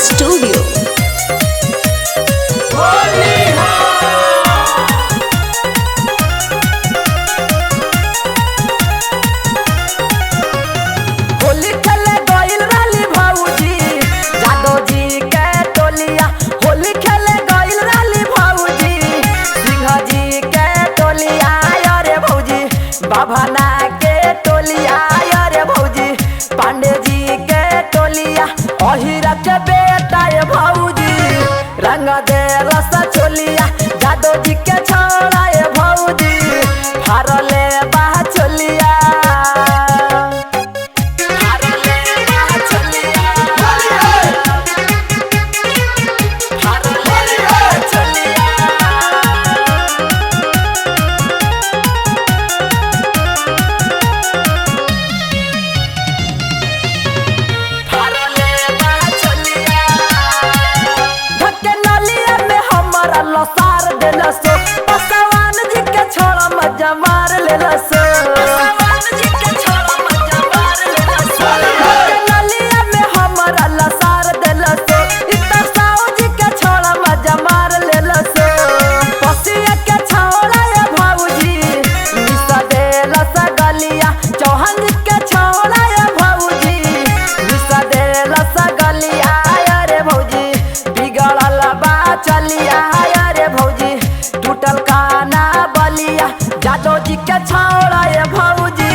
Studio. Holi खेले गइल रहली भौजी जादव जी के टोलिया। होली खेले गइल रहली भौजी सिंह जी के टोलिया। अरे भौजी बाभना के टोलिया। अरे भौजी पांडे जी के टोलिया। अहिरा के बेटा ये भौजी रंग दे रस चोलिया। जादव जी के छोड़ा ये भौजी फारले बा चोलिया। लसार देलसो पसवान जी के छोड़ा मजा मार लेलसो। पसवान जी के छोड़ा मजा मार लेलसो। नलिया में हमरा लसार देलसो इतना साओ जी के छोड़ा मजा मार लेलसो। पसिया के छोड़ा ये भौजी मिसा देलस गलिया। चौहान जी के छोड़ा ये भौजी मिसा देलस गलिया। अरे भौजी बिगड़ल बा चलिया। भौजी टूटल काना बलिया। जादव जी के छौड़ा ये भौजी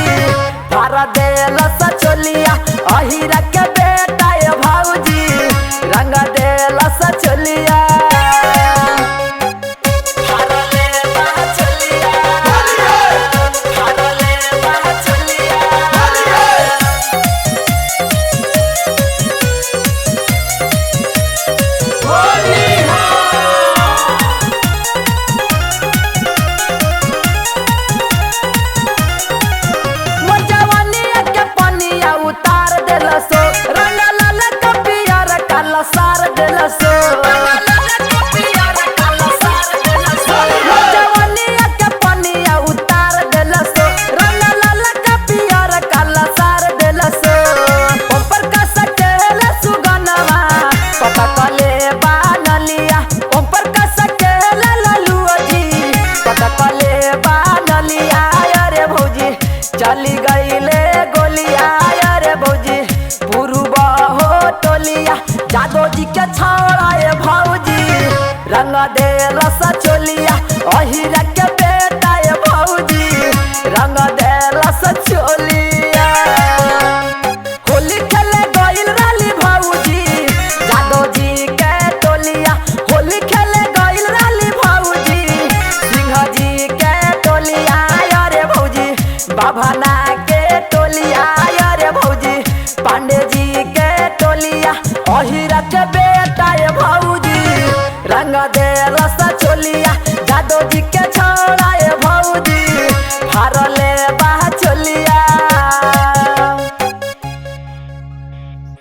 फार देलस चोलिया। अहिरा के बेटा ये भौजी रंग देलस चोलिया। उतार देलसो रंग लाल कपियर काला सार देलसो। जवानिया के पनिया उतार देलसो रंग लाल कपियर काला सार देलसो। ऊपर का सकेल सुगनवा पता कले बानलिया। ऊपर का सकेल ललुआ जी पता कले बानलिया। अरे भौजी चली गईले गोलिया। भौजी पुरुबा हो टोलिया। जादव जी के छौड़ा ये भौजी रंग दे रस चोलिया। अहिरा के बेटा ये भौजी रंग दे रस चोलिया। होली खेले गइल रहली भौजी जादव जी के टोलिया। होली खेले गइल रहली भौजी सिंह जी के टोलिया। अरे भौजी बाभना के टोलिया। अरे भौजी पांडे जी के टोलिया। अहिरा के बेटा ये भौजी रंग दे रस चोलिया। जादव जी के छोड़ा